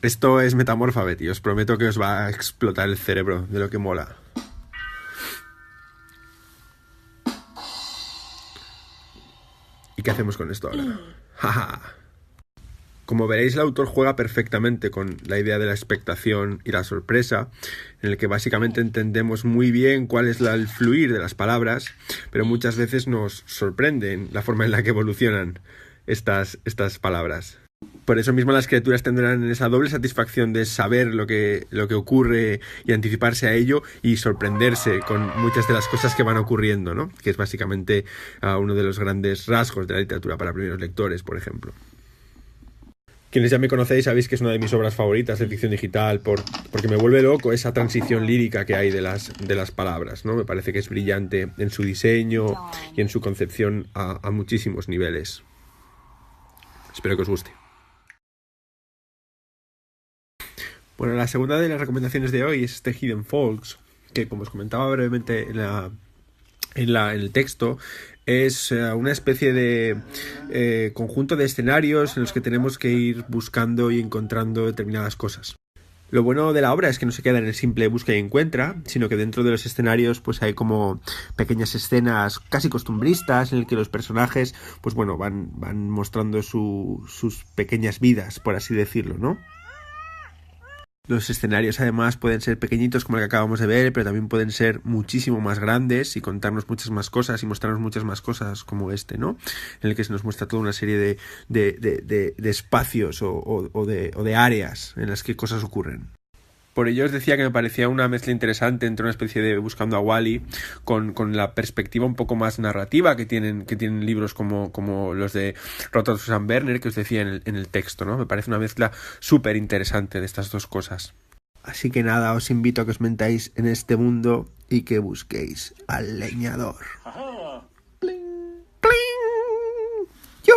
Esto es Metamorphabet y os prometo que os va a explotar el cerebro de lo que mola. ¿Y qué hacemos con esto ahora? Jaja. Como veréis, el autor juega perfectamente con la idea de la expectación y la sorpresa, en el que básicamente entendemos muy bien cuál es el fluir de las palabras, pero muchas veces nos sorprenden la forma en la que evolucionan estas palabras. Por eso mismo las criaturas tendrán esa doble satisfacción de saber lo que ocurre y anticiparse a ello y sorprenderse con muchas de las cosas que van ocurriendo, ¿no? Que es básicamente uno de los grandes rasgos de la literatura para primeros lectores, por ejemplo. Quienes ya me conocéis sabéis que es una de mis obras favoritas de ficción digital porque me vuelve loco esa transición lírica que hay de las palabras, ¿no? Me parece que es brillante en su diseño y en su concepción a muchísimos niveles. Espero que os guste. Bueno, la segunda de las recomendaciones de hoy es este Hidden Folks, que como os comentaba brevemente en el texto, es una especie de conjunto de escenarios en los que tenemos que ir buscando y encontrando determinadas cosas. Lo bueno de la obra es que no se queda en el simple busca y encuentra, sino que dentro de los escenarios pues hay como pequeñas escenas casi costumbristas en el que los personajes pues bueno van mostrando sus pequeñas vidas, por así decirlo, ¿no? Los escenarios además pueden ser pequeñitos como el que acabamos de ver, pero también pueden ser muchísimo más grandes y contarnos muchas más cosas y mostrarnos muchas más cosas como este, ¿no? En el que se nos muestra toda una serie de espacios o de áreas en las que cosas ocurren. Por ello os decía que me parecía una mezcla interesante entre una especie de Buscando a Wally con la perspectiva un poco más narrativa que tienen libros como los de Roald Susan Werner que os decía en el texto, ¿no? Me parece una mezcla súper interesante de estas dos cosas. Así que nada, os invito a que os mentáis en este mundo y que busquéis al leñador. ¡Pling! ¡Pling! ¡Yo!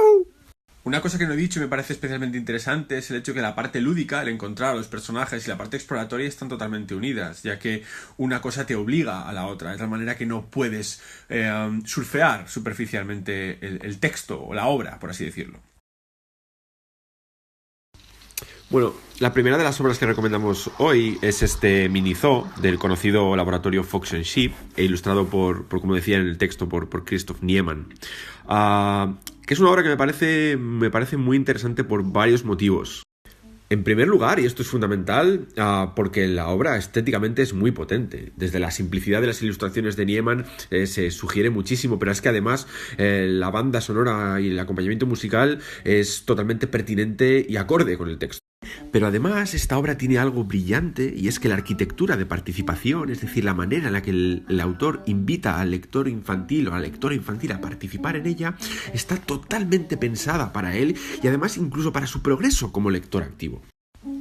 Una cosa que no he dicho y me parece especialmente interesante es el hecho que la parte lúdica, el encontrar a los personajes y la parte exploratoria están totalmente unidas, ya que una cosa te obliga a la otra. Es la manera que no puedes surfear superficialmente el texto o la obra, por así decirlo. Bueno, la primera de las obras que recomendamos hoy es este mini zoo del conocido laboratorio Fox and Sheep e ilustrado por como decía en el texto, por Christoph Niemann. Que es una obra que me parece muy interesante por varios motivos. En primer lugar, y esto es fundamental, porque la obra estéticamente es muy potente. Desde la simplicidad de las ilustraciones de Niemann se sugiere muchísimo, pero es que además la banda sonora y el acompañamiento musical es totalmente pertinente y acorde con el texto. Pero además esta obra tiene algo brillante y es que la arquitectura de participación, es decir, la manera en la que el autor invita al lector infantil o a la lectora infantil a participar en ella, está totalmente pensada para él y además incluso para su progreso como lector activo.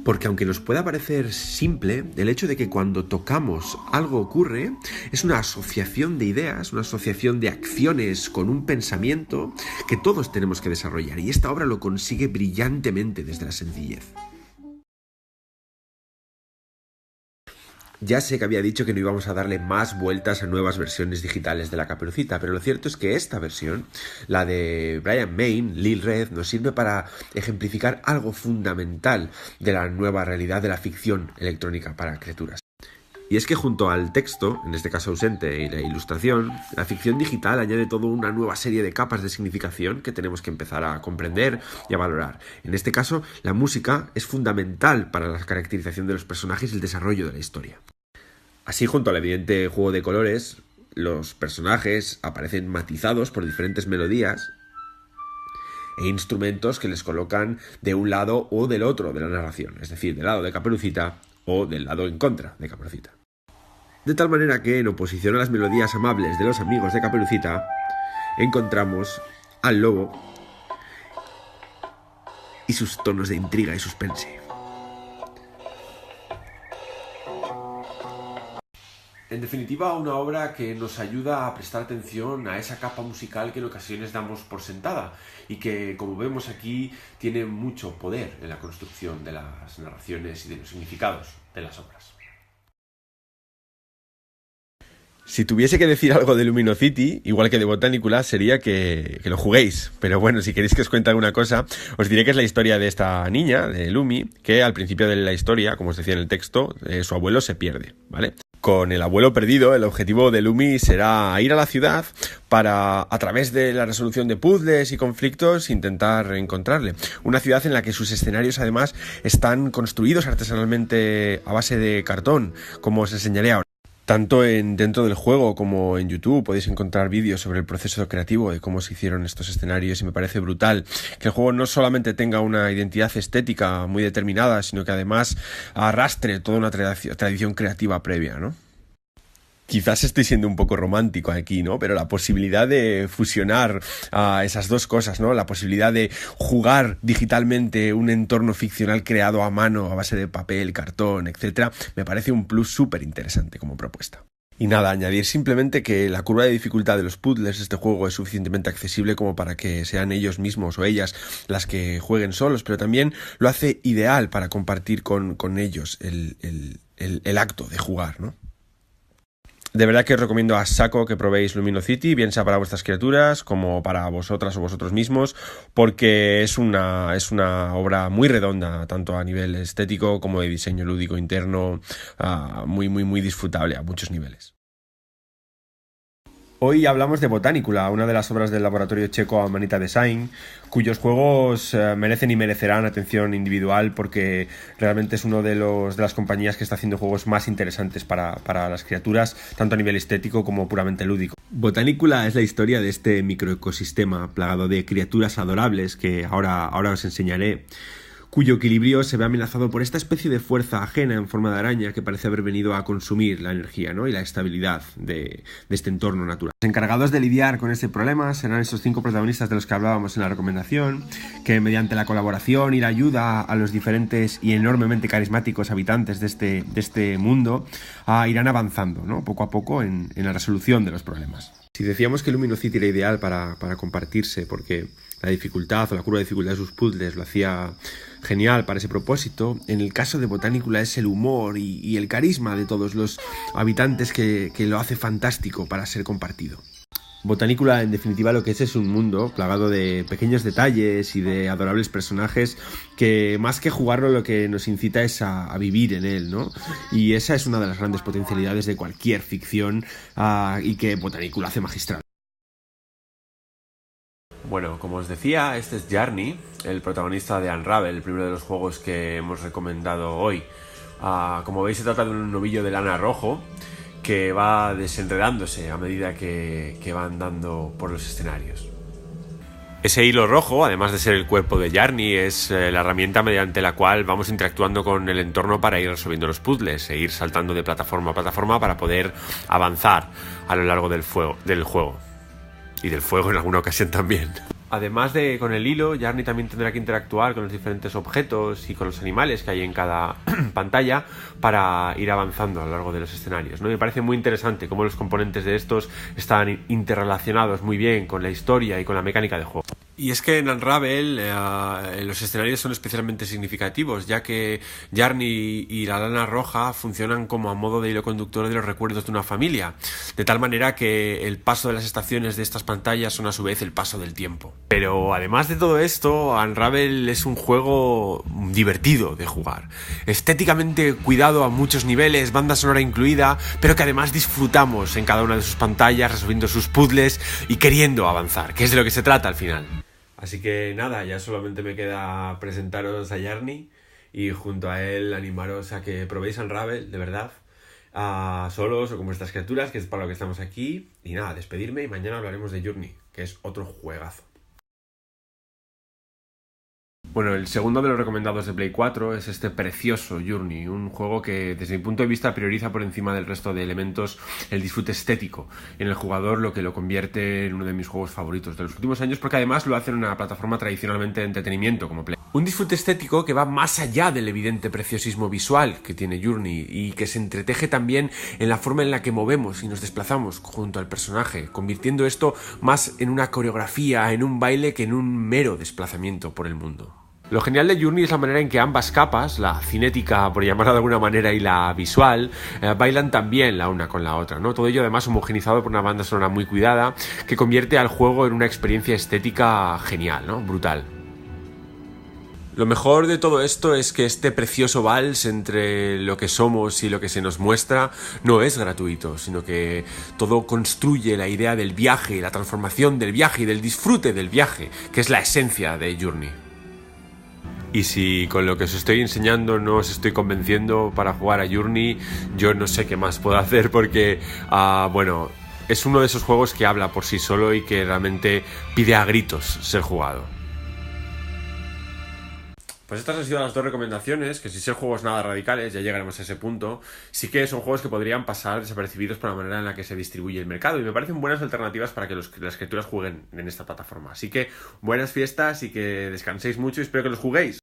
Porque aunque nos pueda parecer simple, el hecho de que cuando tocamos algo ocurre es una asociación de ideas, una asociación de acciones con un pensamiento que todos tenemos que desarrollar y esta obra lo consigue brillantemente desde la sencillez. Ya sé que había dicho que no íbamos a darle más vueltas a nuevas versiones digitales de La Caperucita, pero lo cierto es que esta versión, la de Brian Mayne, Lil Red, nos sirve para ejemplificar algo fundamental de la nueva realidad de la ficción electrónica para criaturas. Y es que junto al texto, en este caso ausente, y la ilustración, la ficción digital añade toda una nueva serie de capas de significación que tenemos que empezar a comprender y a valorar. En este caso, la música es fundamental para la caracterización de los personajes y el desarrollo de la historia. Así, junto al evidente juego de colores, los personajes aparecen matizados por diferentes melodías e instrumentos que les colocan de un lado o del otro de la narración, es decir, del lado de Caperucita o del lado en contra de Caperucita. De tal manera que, en oposición a las melodías amables de los amigos de Caperucita, encontramos al lobo y sus tonos de intriga y suspense. En definitiva, una obra que nos ayuda a prestar atención a esa capa musical que en ocasiones damos por sentada y que, como vemos aquí, tiene mucho poder en la construcción de las narraciones y de los significados de las obras. Si tuviese que decir algo de Luminosity, igual que de Botanicula, sería que lo juguéis. Pero bueno, si queréis que os cuente alguna cosa, os diré que es la historia de esta niña, de Lumi, que al principio de la historia, como os decía en el texto, su abuelo se pierde, ¿vale? Con el abuelo perdido, el objetivo de Lumi será ir a la ciudad para, a través de la resolución de puzzles y conflictos, intentar encontrarle. Una ciudad en la que sus escenarios, además, están construidos artesanalmente a base de cartón, como os enseñaré ahora. Tanto dentro del juego como en YouTube podéis encontrar vídeos sobre el proceso creativo de cómo se hicieron estos escenarios y me parece brutal que el juego no solamente tenga una identidad estética muy determinada, sino que además arrastre toda una tradición creativa previa, ¿no? Quizás estoy siendo un poco romántico aquí, ¿no? Pero la posibilidad de fusionar esas dos cosas, ¿no? La posibilidad de jugar digitalmente un entorno ficcional creado a mano a base de papel, cartón, etcétera, me parece un plus súper interesante como propuesta. Y nada, añadir simplemente que la curva de dificultad de los puzzles de este juego es suficientemente accesible como para que sean ellos mismos o ellas las que jueguen solos, pero también lo hace ideal para compartir con ellos el acto de jugar, ¿no? De verdad que os recomiendo a saco que probéis Luminosity, bien sea para vuestras criaturas como para vosotras o vosotros mismos, porque es una obra muy redonda, tanto a nivel estético como de diseño lúdico interno, muy disfrutable a muchos niveles. Hoy hablamos de Botanicula, una de las obras del laboratorio checo Amanita Design, cuyos juegos merecen y merecerán atención individual porque realmente es uno de las compañías que está haciendo juegos más interesantes para las criaturas, tanto a nivel estético como puramente lúdico. Botanicula es la historia de este microecosistema plagado de criaturas adorables que ahora os enseñaré, cuyo equilibrio se ve amenazado por esta especie de fuerza ajena en forma de araña que parece haber venido a consumir la energía, ¿no? Y la estabilidad de este entorno natural. Los encargados de lidiar con ese problema serán esos 5 protagonistas de los que hablábamos en la recomendación, que mediante la colaboración y la ayuda a los diferentes y enormemente carismáticos habitantes de este mundo irán avanzando, ¿no? Poco a poco en la resolución de los problemas. Si decíamos que Luminosity era ideal para compartirse porque la dificultad o la curva de dificultad de sus puzzles lo hacía genial para ese propósito, en el caso de Botanicula es el humor y el carisma de todos los habitantes que lo hace fantástico para ser compartido. Botanicula, en definitiva, lo que es un mundo plagado de pequeños detalles y de adorables personajes que, más que jugarlo, lo que nos incita es a vivir en él, ¿no? Y esa es una de las grandes potencialidades de cualquier ficción y que Botanicula hace magistral. Bueno, como os decía, este es Jarny, el protagonista de Unravel, el primero de los juegos que hemos recomendado hoy. Como veis, se trata de un novillo de lana rojo que va desenredándose a medida que va andando por los escenarios. Ese hilo rojo, además de ser el cuerpo de Jarny, es la herramienta mediante la cual vamos interactuando con el entorno para ir resolviendo los puzzles e ir saltando de plataforma a plataforma para poder avanzar a lo largo del juego. Y del fuego en alguna ocasión también. Además de con el hilo, Jarny también tendrá que interactuar con los diferentes objetos y con los animales que hay en cada pantalla para ir avanzando a lo largo de los escenarios, ¿no? Me parece muy interesante cómo los componentes de estos están interrelacionados muy bien con la historia y con la mecánica de juego. Y es que en Unravel los escenarios son especialmente significativos, ya que Jarny y la lana roja funcionan como a modo de hilo conductor de los recuerdos de una familia, de tal manera que el paso de las estaciones de estas pantallas son a su vez el paso del tiempo. Pero además de todo esto, Unravel es un juego divertido de jugar, estéticamente cuidado a muchos niveles, banda sonora incluida, pero que además disfrutamos en cada una de sus pantallas, resolviendo sus puzzles y queriendo avanzar, que es de lo que se trata al final. Así que nada, ya solamente me queda presentaros a Jarny y junto a él animaros a que probéis Unravel, de verdad, solos o con vuestras criaturas, que es para lo que estamos aquí. Y nada, despedirme y mañana hablaremos de Journey, que es otro juegazo. Bueno, el segundo de los recomendados de Play 4 es este precioso Journey, un juego que desde mi punto de vista prioriza por encima del resto de elementos el disfrute estético en el jugador, lo que lo convierte en uno de mis juegos favoritos de los últimos años, porque además lo hace en una plataforma tradicionalmente de entretenimiento como Play. Un disfrute estético que va más allá del evidente preciosismo visual que tiene Journey y que se entreteje también en la forma en la que movemos y nos desplazamos junto al personaje, convirtiendo esto más en una coreografía, en un baile, que en un mero desplazamiento por el mundo. Lo genial de Journey es la manera en que ambas capas, la cinética por llamarla de alguna manera y la visual, bailan también la una con la otra, ¿no? Todo ello además homogenizado por una banda sonora muy cuidada que convierte al juego en una experiencia estética genial, ¿no? Brutal. Lo mejor de todo esto es que este precioso vals entre lo que somos y lo que se nos muestra no es gratuito, sino que todo construye la idea del viaje, la transformación del viaje y del disfrute del viaje, que es la esencia de Journey. Y si con lo que os estoy enseñando no os estoy convenciendo para jugar a Journey, yo no sé qué más puedo hacer porque, bueno, es uno de esos juegos que habla por sí solo y que realmente pide a gritos ser jugado. Pues estas han sido las dos recomendaciones, que sin ser juegos nada radicales, ya llegaremos a ese punto, sí que son juegos que podrían pasar desapercibidos por la manera en la que se distribuye el mercado y me parecen buenas alternativas para que las criaturas jueguen en esta plataforma. Así que buenas fiestas y que descanséis mucho y espero que los juguéis.